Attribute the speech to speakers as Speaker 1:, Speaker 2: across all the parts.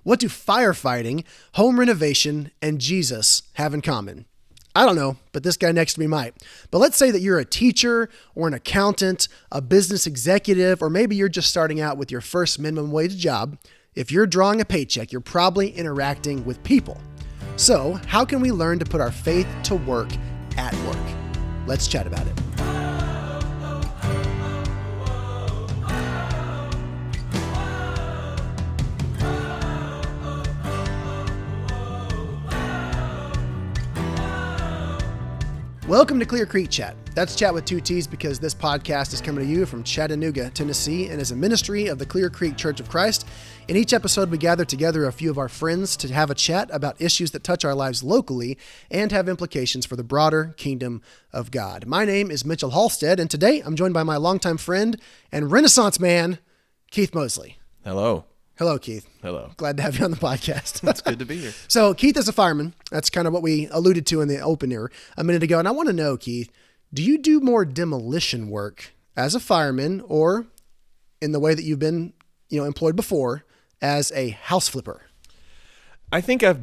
Speaker 1: What do firefighting, home renovation, and Jesus have in common? I don't know, but this guy next to me might. But let's say that you're a teacher or an accountant, a business executive, or maybe you're just starting out with your first minimum wage job. If you're drawing a paycheck, you're probably interacting with people. So how can we learn to put our faith to work at work? Let's chat about it. Welcome to Clear Creek Chat. That's Chat with two T's because this podcast is coming to you from Chattanooga, Tennessee, and is a ministry of the Clear Creek Church of Christ. In each episode, we gather together a few of our friends to have a chat about issues that touch our lives locally and have implications for the broader kingdom of God. My name is Mitchell Halstead, and today I'm joined by my longtime friend and Renaissance man, Keith Mosley.
Speaker 2: Hello.
Speaker 1: Hello, Keith.
Speaker 2: Hello.
Speaker 1: Glad to have you on the podcast.
Speaker 2: It's good to be here.
Speaker 1: So Keith is a fireman. That's kind of what we alluded to in the opener a minute ago. And I want to know, Keith, do you do more demolition work as a fireman or in the way that you've been, employed before as a house flipper?
Speaker 2: I think I've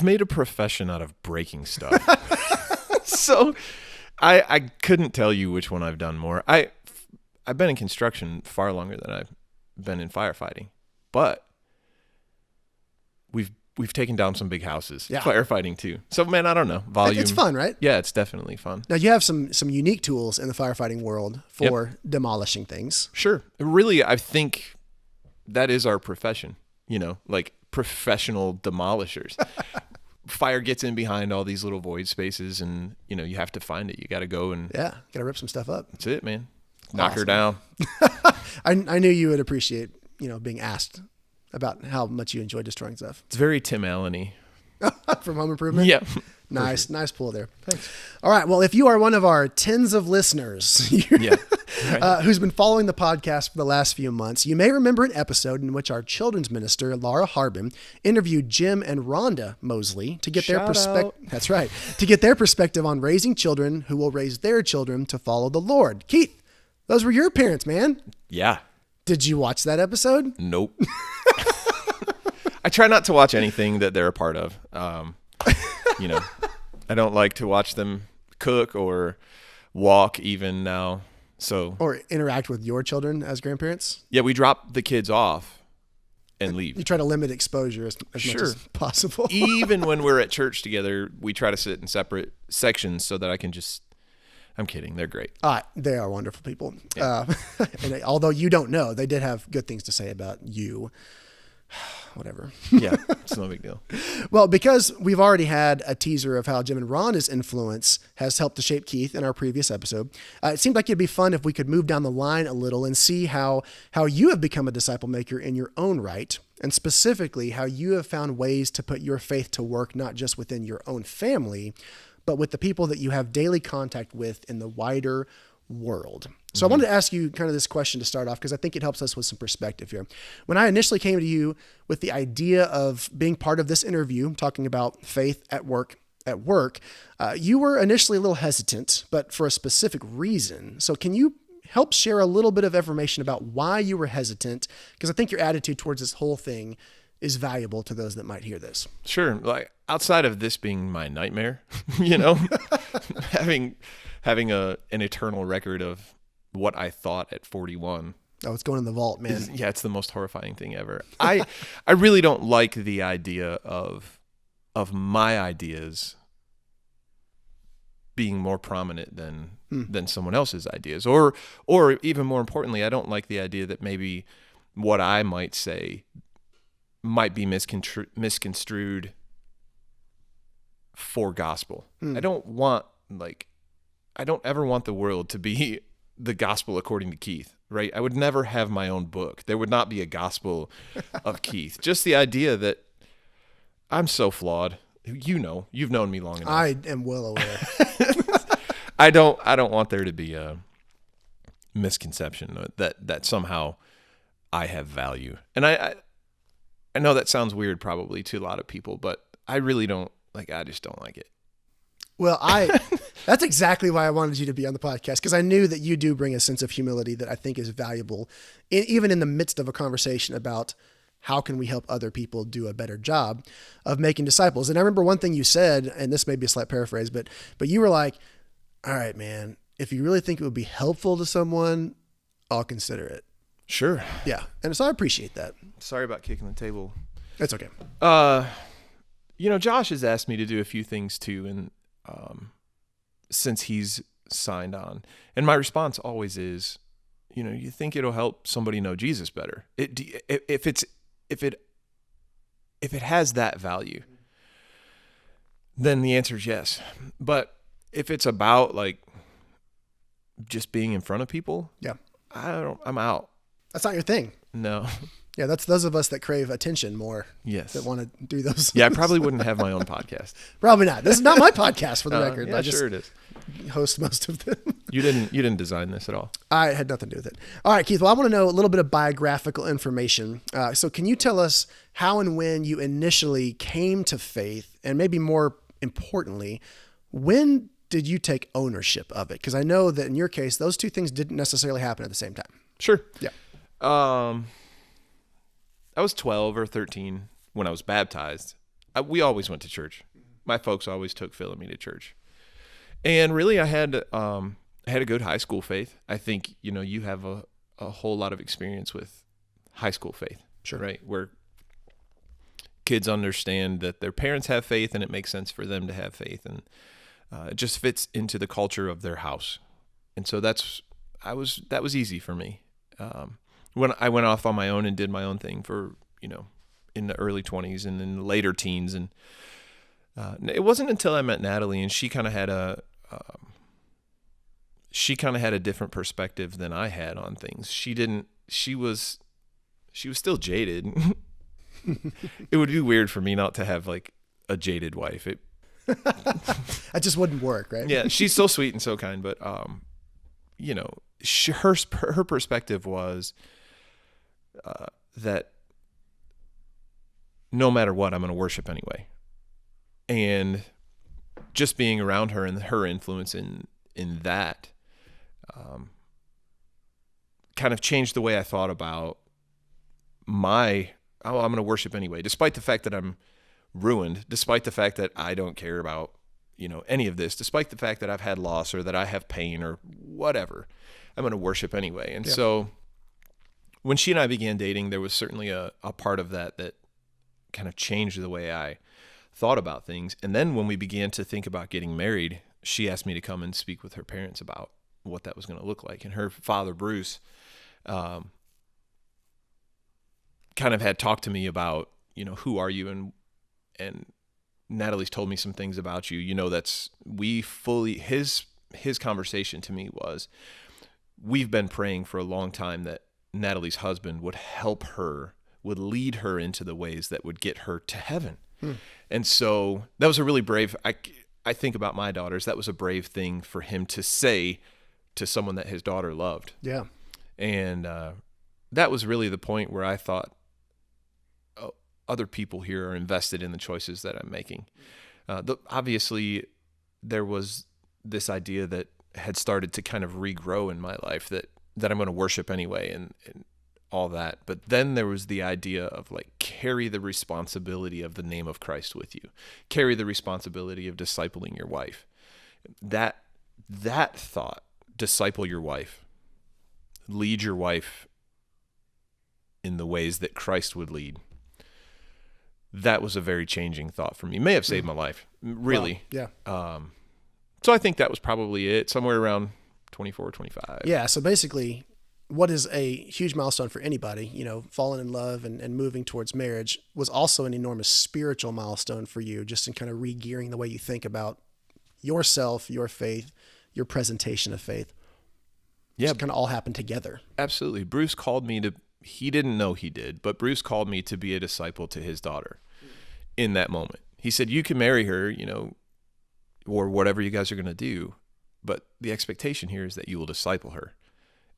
Speaker 2: made a profession out of breaking stuff. So I couldn't tell you which one I've done more. I've been in construction far longer than I've been in firefighting, but we've taken down some big houses. Yeah. Firefighting too. So man, I don't know. Volume.
Speaker 1: It's fun, right?
Speaker 2: Yeah, it's definitely fun.
Speaker 1: Now you have some unique tools in the firefighting world for demolishing things.
Speaker 2: Sure. Really, I think that is our profession, like professional demolishers. Fire gets in behind all these little void spaces and, you have to find it. You got to go and
Speaker 1: got to rip some stuff up.
Speaker 2: That's it, man. Knock her down.
Speaker 1: I knew you would appreciate, being asked about how much you enjoy destroying stuff.
Speaker 2: It's very Tim Allen-y.
Speaker 1: From Home Improvement?
Speaker 2: Yeah.
Speaker 1: Nice pull there. Thanks. All right. Well, if you are one of our tens of listeners who's been following the podcast for the last few months, you may remember an episode in which our children's minister, Laura Harbin, interviewed Jim and Rhonda Mosley to get their perspective. That's right. To get their perspective on raising children who will raise their children to follow the Lord. Keith, those were your parents, man.
Speaker 2: Yeah.
Speaker 1: Did you watch that episode?
Speaker 2: Nope. I try not to watch anything that they're a part of. I don't like to watch them cook or walk even now.
Speaker 1: Or interact with your children as grandparents?
Speaker 2: Yeah, we drop the kids off and leave.
Speaker 1: You try to limit exposure as much as possible.
Speaker 2: Even when we're at church together, we try to sit in separate sections so that I can just... I'm kidding. They're great.
Speaker 1: They are wonderful people.
Speaker 2: Yeah.
Speaker 1: And although you don't know, they did have good things to say about you. Whatever.
Speaker 2: Yeah, it's no big deal.
Speaker 1: Well, because we've already had a teaser of how Jim and Rhonda's influence has helped to shape Keith in our previous episode, it seemed like it'd be fun if we could move down the line a little and see how you have become a disciple maker in your own right, and specifically how you have found ways to put your faith to work, not just within your own family, but with the people that you have daily contact with in the wider world. So I wanted to ask you kind of this question to start off, because I think it helps us with some perspective here. When I initially came to you with the idea of being part of this interview, talking about faith at work, you were initially a little hesitant, but for a specific reason. So can you help share a little bit of information about why you were hesitant? Because I think your attitude towards this whole thing is valuable to those that might hear this.
Speaker 2: Sure. Like outside of this being my nightmare, having an eternal record of what I thought at 41.
Speaker 1: Oh, it's going in the vault, man.
Speaker 2: It's the most horrifying thing ever. I really don't like the idea of my ideas being more prominent than someone else's ideas, or even more importantly, I don't like the idea that maybe what I might say might be misconstrued for gospel. I don't ever want the world to be the gospel according to Keith, right? I would never have my own book. There would not be a gospel of Keith. Just the idea that I'm so flawed. You've known me long enough.
Speaker 1: I am well aware.
Speaker 2: I don't want there to be a misconception that somehow I have value. And I know that sounds weird probably to a lot of people, but I really don't I just don't like it.
Speaker 1: Well, that's exactly why I wanted you to be on the podcast, because I knew that you do bring a sense of humility that I think is valuable, even in the midst of a conversation about how can we help other people do a better job of making disciples? And I remember one thing you said, and this may be a slight paraphrase, but you were like, all right, man, if you really think it would be helpful to someone, I'll consider it.
Speaker 2: Sure.
Speaker 1: Yeah. And so I appreciate that.
Speaker 2: Sorry about kicking the table.
Speaker 1: It's okay.
Speaker 2: Josh has asked me to do a few things too, and since he's signed on, and my response always is, you think it'll help somebody know Jesus better. If it has that value, then the answer is yes. But if it's about like just being in front of people,
Speaker 1: yeah,
Speaker 2: I'm out.
Speaker 1: That's not your thing.
Speaker 2: No.
Speaker 1: Yeah, that's those of us that crave attention more.
Speaker 2: Yes.
Speaker 1: That want to do those.
Speaker 2: Yeah, I probably wouldn't have my own podcast.
Speaker 1: Probably not. This is not my podcast, for the record.
Speaker 2: Yeah, sure it is.
Speaker 1: Host most of them.
Speaker 2: You didn't design this at all.
Speaker 1: I had nothing to do with it. All right, Keith. Well, I want to know a little bit of biographical information. So can you tell us how and when you initially came to faith, and maybe more importantly, when did you take ownership of it? Because I know that in your case, those two things didn't necessarily happen at the same time.
Speaker 2: Sure.
Speaker 1: Yeah.
Speaker 2: I was 12 or 13 when I was baptized. We always went to church. My folks always took Phil and me to church. And really I had a good high school faith. I think, you have a whole lot of experience with high school faith.
Speaker 1: Sure.
Speaker 2: Right? Where kids understand that their parents have faith and it makes sense for them to have faith. And it just fits into the culture of their house. And so that was easy for me. When I went off on my own and did my own thing for, in the early 20s and in the later teens. And it wasn't until I met Natalie, and she kind of had a different perspective than I had on things. She was still jaded. It would be weird for me not to have like a jaded wife.
Speaker 1: That just wouldn't work, right?
Speaker 2: Yeah. She's so sweet and so kind, but, her perspective was that no matter what, I'm going to worship anyway. And just being around her and her influence in that kind of changed the way I thought about I'm going to worship anyway, despite the fact that I'm ruined, despite the fact that I don't care about, any of this, despite the fact that I've had loss or that I have pain or whatever. I'm going to worship anyway. And so when she and I began dating, there was certainly a part of that kind of changed the way I thought about things. And then when we began to think about getting married, she asked me to come and speak with her parents about what that was going to look like. And her father, Bruce, kind of had talked to me about, who are you? And Natalie's told me some things about you. His conversation to me was, we've been praying for a long time that Natalie's husband would help her, would lead her into the ways that would get her to heaven. And so that was a really brave, I think about my daughters, that was a brave thing for him to say to someone that his daughter loved.
Speaker 1: Yeah.
Speaker 2: And that was really the point where I thought, other people here are invested in the choices that I'm making. Obviously, there was this idea that had started to kind of regrow in my life that I'm going to worship anyway and all that. But then there was the idea of like, carry the responsibility of the name of Christ with you. Carry the responsibility of discipling your wife. That thought, disciple your wife, lead your wife in the ways that Christ would lead. That was a very changing thought for me. May have saved my life, really.
Speaker 1: Wow. Yeah.
Speaker 2: So I think that was probably it, somewhere around 24, 25.
Speaker 1: Yeah. So basically, what is a huge milestone for anybody, falling in love and moving towards marriage, was also an enormous spiritual milestone for you, just in kind of re-gearing the way you think about yourself, your faith, your presentation of faith.
Speaker 2: Yeah.
Speaker 1: Just kind of all happened together.
Speaker 2: Absolutely. Bruce called me he didn't know he did, but Bruce called me to be a disciple to his daughter in that moment. He said, you can marry her, or whatever you guys are going to do, but the expectation here is that you will disciple her.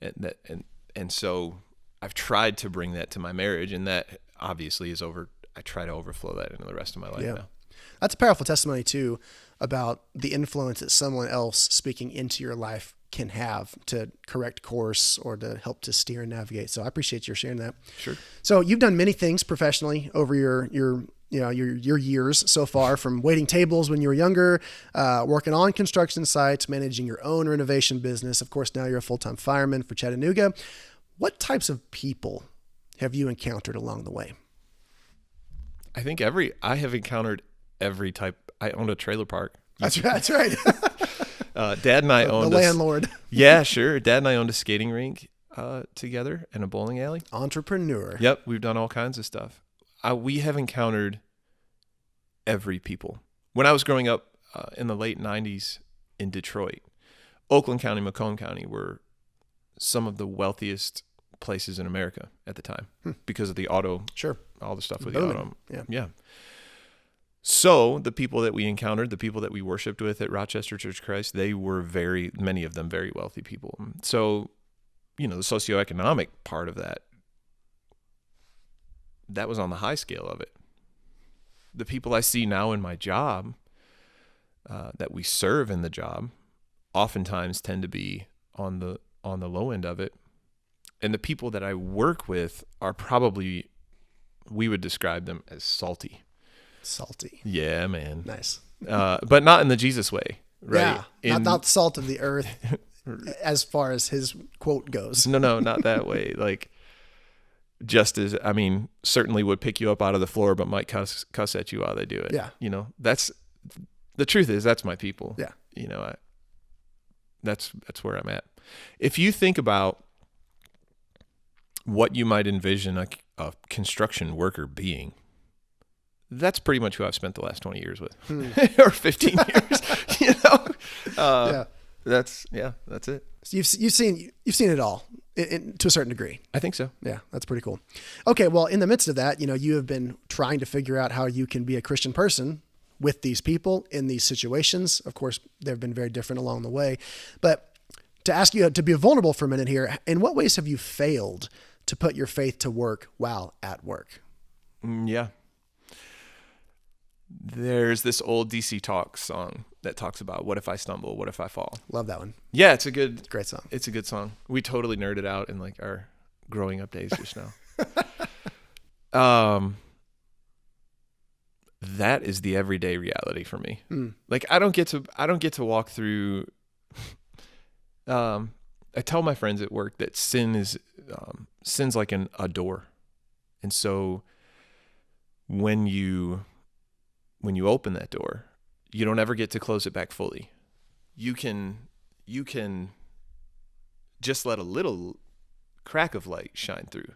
Speaker 2: And so I've tried to bring that to my marriage, and that obviously is I try to overflow that into the rest of my life now.
Speaker 1: That's a powerful testimony too, about the influence that someone else speaking into your life can have to correct course or to help to steer and navigate. So I appreciate your sharing that.
Speaker 2: Sure.
Speaker 1: So you've done many things professionally over your years so far, from waiting tables when you were younger, working on construction sites, managing your own renovation business. Of course, now you're a full-time fireman for Chattanooga. What types of people have you encountered along the way?
Speaker 2: I think I have encountered every type. I owned a trailer park.
Speaker 1: That's right.
Speaker 2: Dad and I owned
Speaker 1: the landlord.
Speaker 2: Yeah, sure. Dad and I owned a skating rink together and a bowling alley.
Speaker 1: Entrepreneur.
Speaker 2: Yep, we've done all kinds of stuff. We have encountered every people. When I was growing up in the late 90s in Detroit, Oakland County, Macomb County were some of the wealthiest places in America at the time because of the auto,
Speaker 1: sure,
Speaker 2: all the stuff with
Speaker 1: booming.
Speaker 2: the auto. Yeah. So the people that we encountered, the people that we worshiped with at Rochester Church of Christ, they were many of them very wealthy people. So, the socioeconomic part of that was on the high scale of it. The people I see now in my job, that we serve in the job, oftentimes tend to be on the low end of it. And the people that I work with are probably, we would describe them as salty.
Speaker 1: Salty.
Speaker 2: Yeah, man.
Speaker 1: Nice.
Speaker 2: But not in the Jesus way, right?
Speaker 1: Yeah, not the salt of the earth as far as his quote goes.
Speaker 2: No, not that way. Like, certainly would pick you up out of the floor, but might cuss at you while they do it.
Speaker 1: Yeah.
Speaker 2: That's the truth is that's my people.
Speaker 1: Yeah.
Speaker 2: That's where I'm at. If you think about what you might envision a construction worker being, that's pretty much who I've spent the last 20 years with, or 15 years. That's it.
Speaker 1: So you've seen it all to a certain degree.
Speaker 2: I think so.
Speaker 1: Yeah, that's pretty cool. Okay, well, in the midst of that, you have been trying to figure out how you can be a Christian person with these people in these situations. Of course, they've been very different along the way. But to ask you to be vulnerable for a minute here, in what ways have you failed to put your faith to work while at work?
Speaker 2: Yeah. There's this old DC Talk song that talks about what if I stumble, what if I fall.
Speaker 1: Love that one.
Speaker 2: Yeah, it's
Speaker 1: great song.
Speaker 2: It's a good song. We totally nerded out in like our growing up days just now. That is the everyday reality for me. Like I don't get to walk through. I tell my friends at work that sin's like a door, and so when you open that door, you don't ever get to close it back fully. You can just let a little crack of light shine through,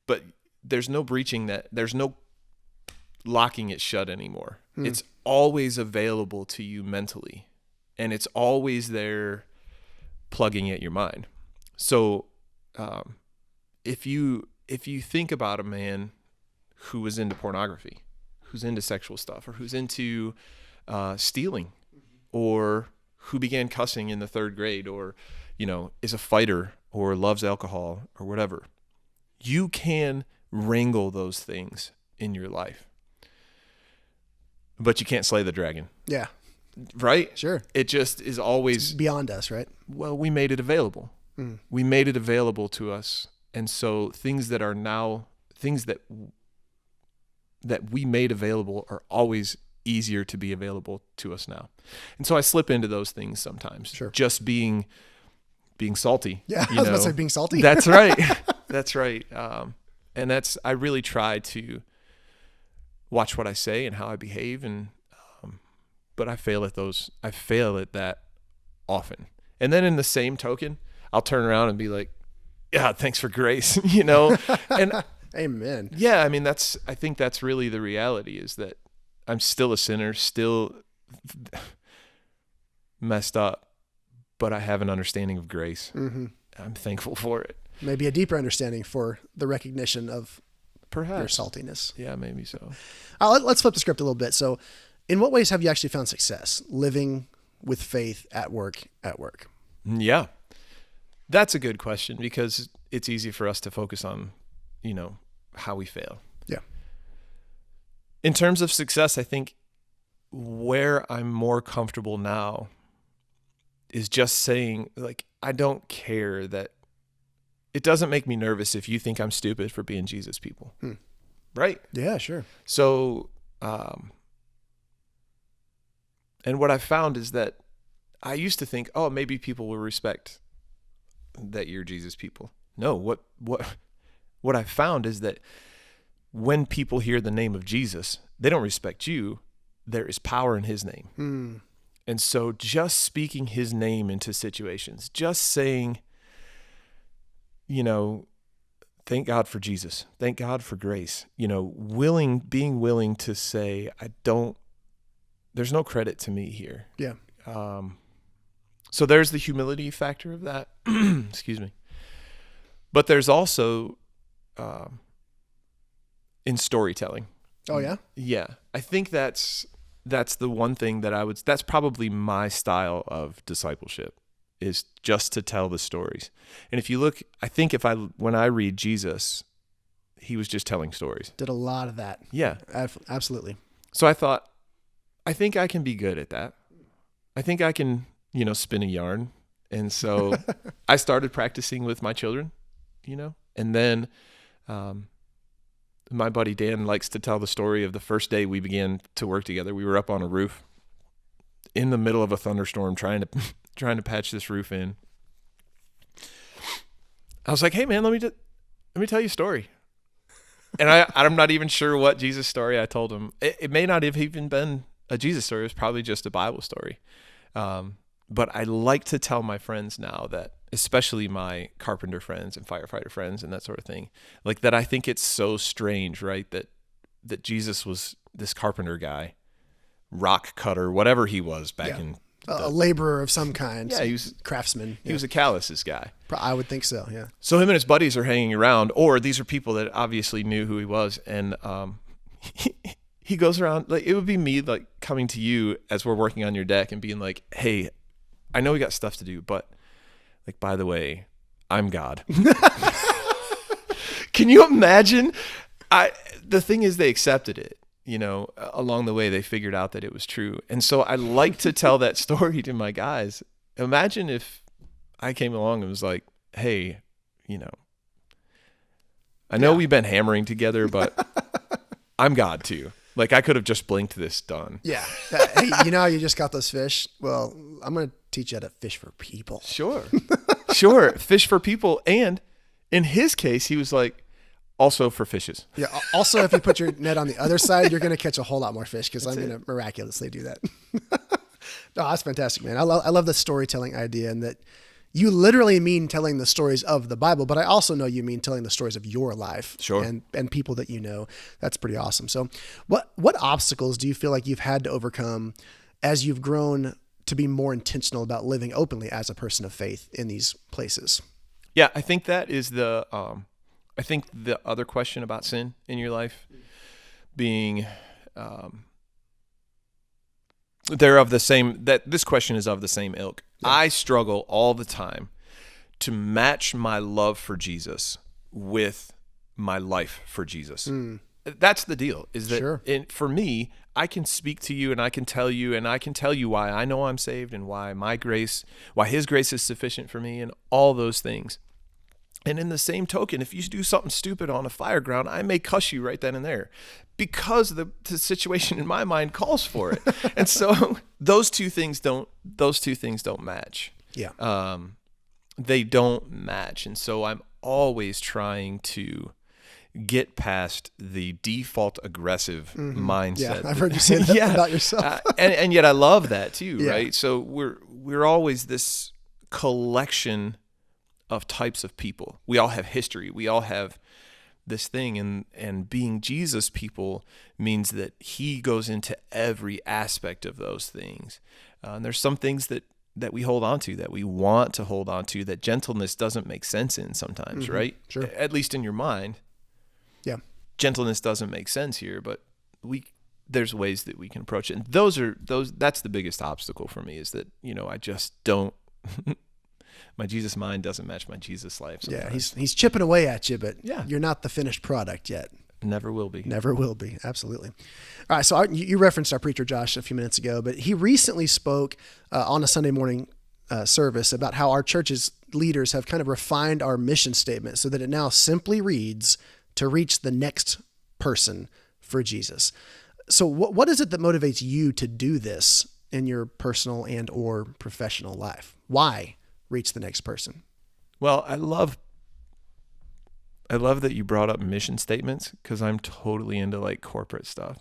Speaker 2: but there's no breaching that. There's no locking it shut anymore. It's always available to you mentally, and it's always there plugging at your mind. So if you think about a man who was into pornography, who's into sexual stuff, or who's into stealing, or who began cussing in the 3rd grade, or is a fighter or loves alcohol or whatever, you can wrangle those things in your life, but you can't slay the dragon.
Speaker 1: Yeah.
Speaker 2: Right?
Speaker 1: Sure.
Speaker 2: It just is always
Speaker 1: it's beyond us, right?
Speaker 2: Well, we made it available. We made it available to us. And so things that we made available are always easier to be available to us now. And so I slip into those things sometimes.
Speaker 1: Sure.
Speaker 2: Just being salty.
Speaker 1: Yeah. I was about to say being salty.
Speaker 2: That's right. That's right. And I really try to watch what I say and how I behave, but I fail at that often. And then in the same token, I'll turn around and be like, yeah, thanks for grace, and
Speaker 1: amen.
Speaker 2: Yeah. I mean, I think that's really the reality, is that I'm still a sinner, still messed up, but I have an understanding of grace. I'm thankful for it.
Speaker 1: Maybe a deeper understanding for the recognition of
Speaker 2: perhaps
Speaker 1: your saltiness.
Speaker 2: Yeah, maybe so.
Speaker 1: Let's flip the script a little bit. So in what ways have you actually found success living with faith at work?
Speaker 2: Yeah, that's a good question, because it's easy for us to focus on, how we fail.
Speaker 1: Yeah.
Speaker 2: In terms of success, I think where I'm more comfortable now is just saying, like, I don't care that it doesn't make me nervous if you think I'm stupid for being Jesus people. Right?
Speaker 1: Yeah, sure.
Speaker 2: So, and what I found is that I used to think, oh, maybe people will respect that you're Jesus people. No, what I found is that when people hear the name of Jesus, they don't respect you. There is power in his name. And so just speaking his name into situations, just saying, thank God for Jesus. Thank God for grace. Being willing to say, there's no credit to me here.
Speaker 1: Yeah.
Speaker 2: So there's the humility factor of that. Excuse me. But there's also in storytelling.
Speaker 1: Oh, yeah?
Speaker 2: Yeah. I think that's the one thing that's probably my style of discipleship, is just to tell the stories. And if you look, I think when I read Jesus, he was just telling stories.
Speaker 1: Did a lot of that.
Speaker 2: Yeah.
Speaker 1: Absolutely.
Speaker 2: So I thought, I think I can be good at that. I think I can, spin a yarn. And so I started practicing with my children, and then my buddy Dan likes to tell the story of the first day we began to work together. We were up on a roof in the middle of a thunderstorm trying to patch this roof in. I was like, hey man, let me tell you a story. And I'm not even sure what Jesus story I told him. It may not have even been a Jesus story. It was probably just a Bible story. But I like to tell my friends now that, especially my carpenter friends and firefighter friends and that sort of thing, like that I think it's so strange, right? That Jesus was this carpenter guy, rock cutter, whatever he was back in.
Speaker 1: A laborer of some kind.
Speaker 2: Yeah, he was
Speaker 1: craftsman.
Speaker 2: He was a Calluses guy.
Speaker 1: I would think so, yeah.
Speaker 2: So him and his buddies are hanging around, or these are people that obviously knew who he was. And he goes around, like, it would be me, like, coming to you as we're working on your deck and being like, hey, I know we got stuff to do, but, like, by the way, I'm God. Can you imagine? The thing is, they accepted it. Along the way, they figured out that it was true. And so I like to tell that story to my guys. Imagine if I came along and was like, hey, I know we've been hammering together, but I'm God too. Like, I could have just blinked this done.
Speaker 1: Yeah. Hey, how you just got those fish? Well, I'm going to teach you how to fish for people.
Speaker 2: Sure. Sure. Fish for people. And in his case, he was like, also for fishes.
Speaker 1: Yeah. Also, if you put your net on the other side, you're going to catch a whole lot more fish, because I'm going to miraculously do that. No, that's fantastic, man. I love the storytelling idea, and that you literally mean telling the stories of the Bible, but I also know you mean telling the stories of your life.
Speaker 2: Sure.
Speaker 1: And people that you know. That's pretty awesome. So what obstacles do you feel like you've had to overcome as you've grown to be more intentional about living openly as a person of faith in these places?
Speaker 2: Yeah, I think that is the other question about sin in your life being, they're of the same, that this question is of the same ilk. Yeah. I struggle all the time to match my love for Jesus with my life for Jesus. That's the deal, is that
Speaker 1: sure.
Speaker 2: For me, I can speak to you and I can tell you why I know I'm saved and why his grace is sufficient for me and all those things. And in the same token, if you do something stupid on a fire ground, I may cuss you right then and there, because the situation in my mind calls for it. And so those two things don't match.
Speaker 1: Yeah.
Speaker 2: They don't match. And so I'm always trying to get past the default aggressive mindset.
Speaker 1: Yeah, I've heard you say that about yourself.
Speaker 2: and yet I love that too,
Speaker 1: yeah.
Speaker 2: Right? So we're always this collection of types of people. We all have history. We all have this thing, and being Jesus people means that he goes into every aspect of those things. And there's some things that we hold on to, that we want to hold on to, that gentleness doesn't make sense in sometimes, right?
Speaker 1: Sure.
Speaker 2: At least in your mind.
Speaker 1: Yeah.
Speaker 2: Gentleness doesn't make sense here, but there's ways that we can approach it. And that's the biggest obstacle for me, is that, I just don't my Jesus mind doesn't match my Jesus life sometimes.
Speaker 1: Yeah, he's chipping away at you, but
Speaker 2: yeah.
Speaker 1: You're not the finished product yet.
Speaker 2: Never will be.
Speaker 1: Never will be. Absolutely. All right. So you referenced our preacher, Josh, a few minutes ago, but he recently spoke on a Sunday morning service about how our church's leaders have kind of refined our mission statement so that it now simply reads, to reach the next person for Jesus. So what is it that motivates you to do this in your personal and or professional life? Why reach the next person?
Speaker 2: Well, I love that you brought up mission statements, because I'm totally into like corporate stuff.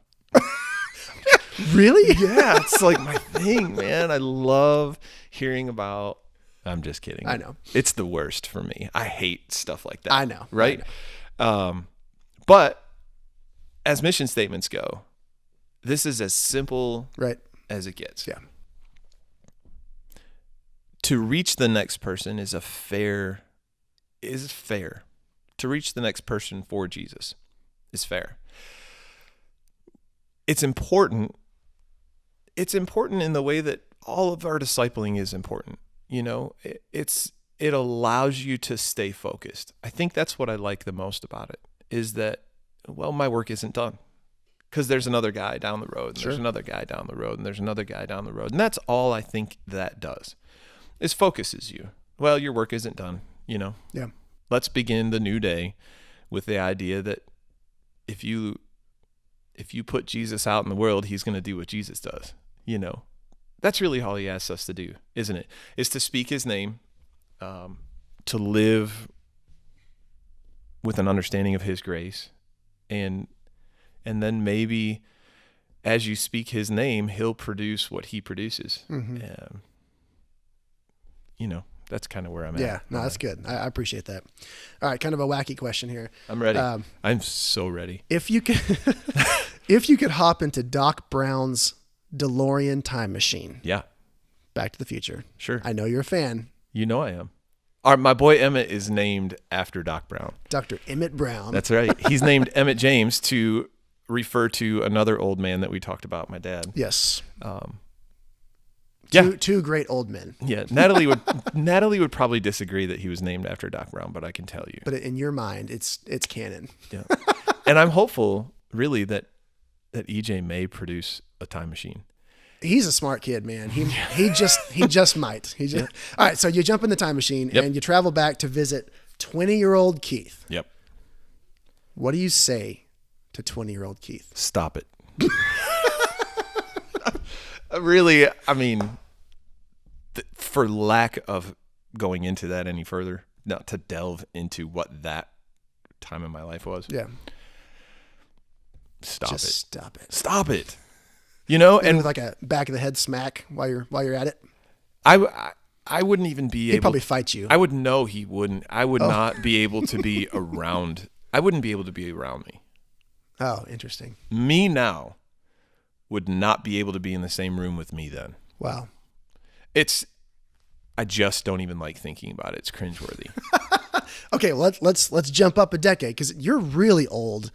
Speaker 1: Really?
Speaker 2: Yeah, it's like my thing, man. I love hearing about. I'm just kidding.
Speaker 1: I know.
Speaker 2: It's the worst for me. I hate stuff like that.
Speaker 1: I know.
Speaker 2: Right? But as mission statements go, this is as simple
Speaker 1: Right.
Speaker 2: as it gets.
Speaker 1: Yeah.
Speaker 2: To reach the next person is fair. To reach the next person for Jesus is fair. It's important. It's important in the way that all of our discipling is important. You know, it allows you to stay focused. I think that's what I like the most about it, is that, well, my work isn't done, because there's another guy down the road, and
Speaker 1: Sure.
Speaker 2: there's another guy down the road, and there's another guy down the road. And that's all I think that does, is focuses you. Well, your work isn't done, you know.
Speaker 1: Yeah.
Speaker 2: Let's begin the new day with the idea that if you put Jesus out in the world, he's going to do what Jesus does, you know. That's really all he asks us to do, isn't it? Is to speak his name, to live with an understanding of his grace, and then maybe as you speak his name, he'll produce what he produces.
Speaker 1: Mm-hmm.
Speaker 2: You know, that's kind of where I'm at.
Speaker 1: Yeah, no, that's good. I appreciate that. All right, kind of a wacky question here.
Speaker 2: I'm ready. I'm so ready.
Speaker 1: If you could, if you could hop into Doc Brown's DeLorean time machine,
Speaker 2: Yeah,
Speaker 1: Back to the Future.
Speaker 2: sure.
Speaker 1: I know you're a fan.
Speaker 2: You know I am. My boy Emmett is named after Doc Brown.
Speaker 1: Dr. Emmett Brown.
Speaker 2: That's right. He's named Emmett James to refer to another old man that we talked about, my dad.
Speaker 1: Yes.
Speaker 2: Yeah.
Speaker 1: Two great old men.
Speaker 2: Yeah, Natalie would probably disagree that he was named after Doc Brown, but I can tell you.
Speaker 1: But in your mind, it's canon.
Speaker 2: Yeah. And I'm hopeful, really, that EJ may produce a time machine.
Speaker 1: He's a smart kid, man. He just might. All right, so you jump in the time machine
Speaker 2: Yep.
Speaker 1: and you travel back to visit 20-year-old Keith.
Speaker 2: Yep.
Speaker 1: What do you say to 20-year-old Keith?
Speaker 2: Stop it. Really, I mean, for lack of going into that any further, not to delve into what that time in my life was.
Speaker 1: Yeah.
Speaker 2: Stop
Speaker 1: Just
Speaker 2: it.
Speaker 1: stop it.
Speaker 2: Stop it. You know,
Speaker 1: And
Speaker 2: and
Speaker 1: with like a back of the head smack while you're at it.
Speaker 2: I wouldn't even be
Speaker 1: He'd
Speaker 2: able.
Speaker 1: probably fight you.
Speaker 2: I would know he wouldn't. I would not be able to be around. I wouldn't be able to be around me.
Speaker 1: Oh, interesting.
Speaker 2: Me now would not be able to be in the same room with me then.
Speaker 1: Wow.
Speaker 2: I just don't even like thinking about it. It's cringeworthy.
Speaker 1: Okay, well, let's jump up a decade, because you're really old,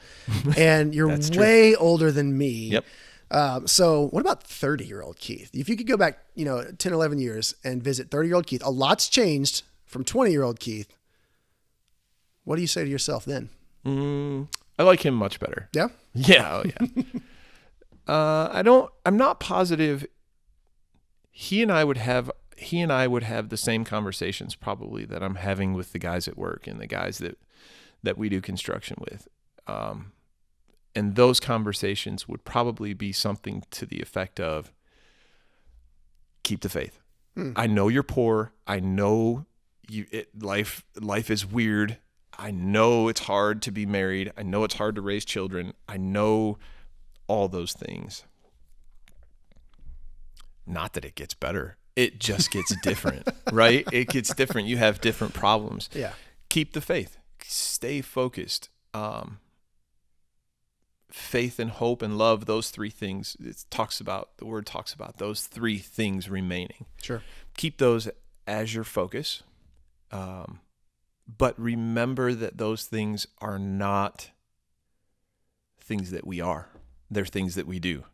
Speaker 1: and you're
Speaker 2: That's
Speaker 1: way older than me.
Speaker 2: Yep.
Speaker 1: So what about 30-year-old Keith? If you could go back, 10, 11 years and visit 30-year-old Keith, a lot's changed from 20-year-old Keith. What do you say to yourself then?
Speaker 2: I like him much better.
Speaker 1: Yeah?
Speaker 2: Yeah. Oh yeah. I'm not positive. He and I would have the same conversations probably that I'm having with the guys at work and the guys that we do construction with. And those conversations would probably be something to the effect of, keep the faith. I know you're poor. I know life is weird. I know it's hard to be married. I know it's hard to raise children. I know all those things. Not that it gets better. It just gets different, right? It gets different. You have different problems.
Speaker 1: Yeah.
Speaker 2: Keep the faith. Stay focused. Faith and hope and love, those three things, the word talks about those three things remaining.
Speaker 1: Sure.
Speaker 2: Keep those as your focus. But remember that those things are not things that we are. They're things that we do.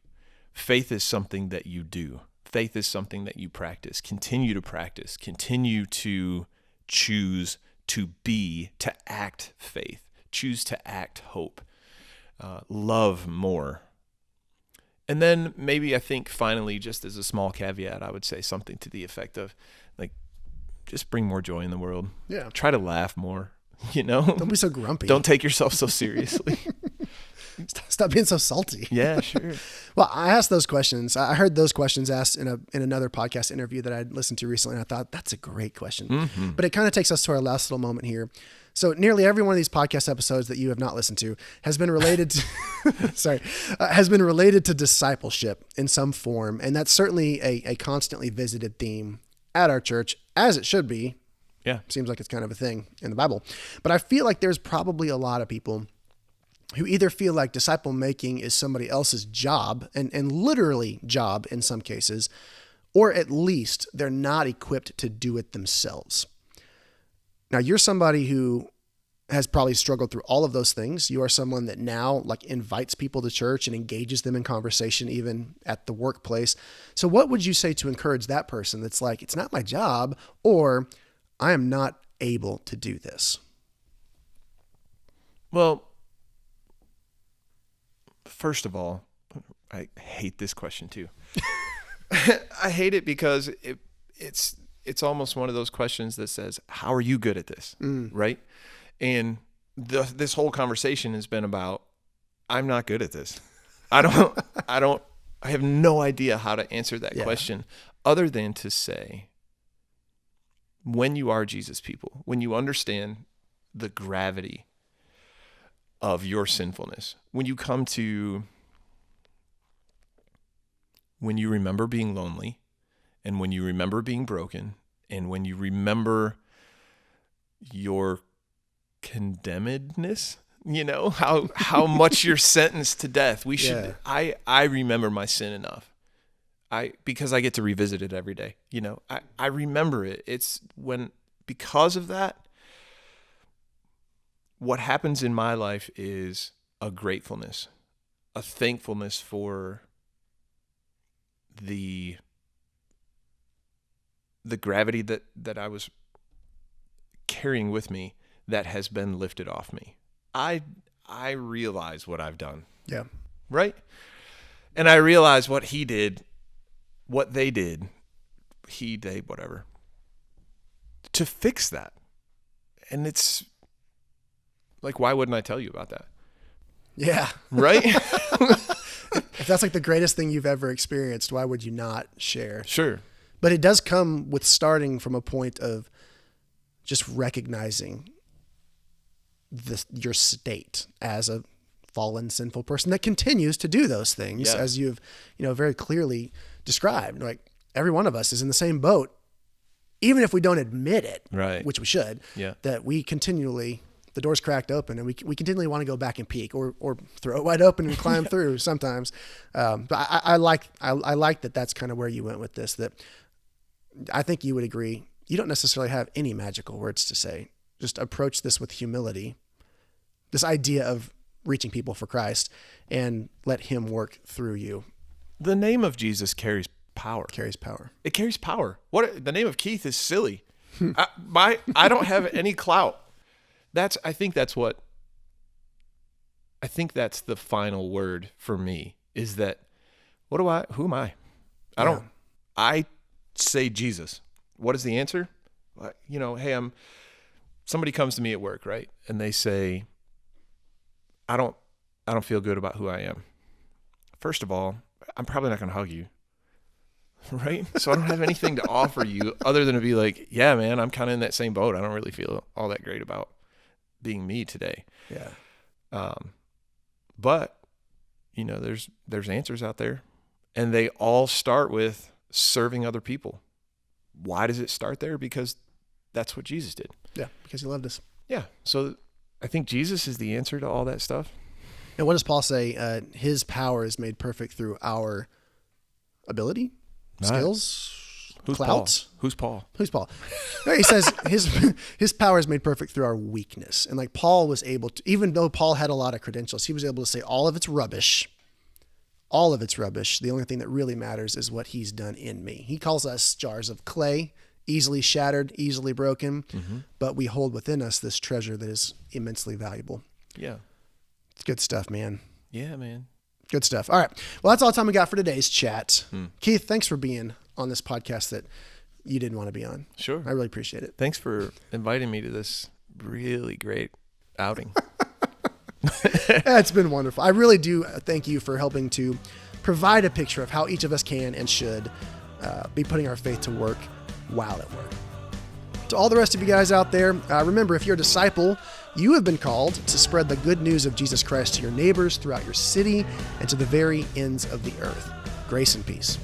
Speaker 2: Faith is something that you do. Faith is something that you practice. Continue to practice. Continue to choose to act faith. Choose to act hope. Love more. And then maybe I think finally, just as a small caveat, I would say something to the effect of like, just bring more joy in the world.
Speaker 1: Yeah.
Speaker 2: Try to laugh more,
Speaker 1: Don't be so grumpy.
Speaker 2: Don't take yourself so seriously.
Speaker 1: Stop being so salty.
Speaker 2: Yeah, sure.
Speaker 1: Well, I asked those questions. I heard those questions asked in another podcast interview that I'd listened to recently, and I thought that's a great question. Mm-hmm. But it kind of takes us to our last little moment here. So nearly every one of these podcast episodes that you have not listened to has been related to, has been related to discipleship in some form. And that's certainly a constantly visited theme at our church, as it should be.
Speaker 2: Yeah.
Speaker 1: Seems like it's kind of a thing in the Bible. But I feel like there's probably a lot of people who either feel like disciple making is somebody else's job, and literally job in some cases, or at least they're not equipped to do it themselves. Now, you're somebody who has probably struggled through all of those things. You are someone that now like invites people to church and engages them in conversation, even at the workplace. So what would you say to encourage that person that's like, it's not my job, or I am not able to do this?
Speaker 2: Well, first of all, I hate this question too. I hate it because it's almost one of those questions that says, how are you good at this? Right? And this whole conversation has been about, I'm not good at this. I have no idea how to answer that question other than to say, when you are Jesus people, when you understand the gravity of your sinfulness, when you remember being lonely, and when you remember being broken, and when you remember your condemnedness, how much you're sentenced to death. I remember my sin enough. Because I get to revisit it every day. I remember it. It's because of that, what happens in my life is a gratefulness, a thankfulness for the gravity that I was carrying with me that has been lifted off me. I realize what I've done.
Speaker 1: Yeah.
Speaker 2: Right? And I realize what he did, what they did, whatever, to fix that. And it's like, why wouldn't I tell you about that?
Speaker 1: Yeah.
Speaker 2: Right?
Speaker 1: If that's like the greatest thing you've ever experienced, why would you not share?
Speaker 2: Sure.
Speaker 1: But it does come with starting from a point of just recognizing your state as a fallen, sinful person that continues to do those things, as you've, very clearly described. Like, every one of us is in the same boat, even if we don't admit it,
Speaker 2: right? Which
Speaker 1: we should.
Speaker 2: Yeah. That
Speaker 1: we continually, the door's cracked open, and we continually want to go back and peek, or throw it wide open and climb through sometimes. But I like that that's kind of where you went with this. That I think you would agree. You don't necessarily have any magical words to say. Just approach this with humility. This idea of reaching people for Christ, and let him work through you.
Speaker 2: The name of Jesus carries power. It carries power. The name of Keith is silly. I don't have any clout. I think that's the final word for me, is that who am I? I say Jesus. What is the answer? Hey, somebody comes to me at work, right? And they say, I don't feel good about who I am. First of all, I'm probably not going to hug you. Right? So I don't have anything to offer you other than to be like, yeah, man, I'm kind of in that same boat. I don't really feel all that great about being me today.
Speaker 1: Yeah.
Speaker 2: But there's answers out there, and they all start with serving other people. Why does it start there? Because that's what Jesus did.
Speaker 1: Yeah. Because he loved us.
Speaker 2: Yeah. So I think Jesus is the answer to all that stuff.
Speaker 1: And what does Paul say? His power is made perfect through our ability, skills, clout.
Speaker 2: Who's Paul?
Speaker 1: He says his power is made perfect through our weakness. And like Paul was able to, even though Paul had a lot of credentials, he was able to say all of it's rubbish. The only thing that really matters is what he's done in me. He calls us jars of clay, easily shattered, easily broken, but we hold within us this treasure that is immensely valuable.
Speaker 2: Yeah.
Speaker 1: It's good stuff, man.
Speaker 2: Yeah, man.
Speaker 1: Good stuff. All right. Well, that's all the time we got for today's chat. Keith, thanks for being on this podcast that you didn't want to be on.
Speaker 2: Sure.
Speaker 1: I really appreciate it.
Speaker 2: Thanks for inviting me to this really great outing.
Speaker 1: It's been wonderful. I really do thank you for helping to provide a picture of how each of us can and should be putting our faith to work while at work. To all the rest of you guys out there, remember, if you're a disciple, you have been called to spread the good news of Jesus Christ to your neighbors throughout your city and to the very ends of the earth. Grace and peace.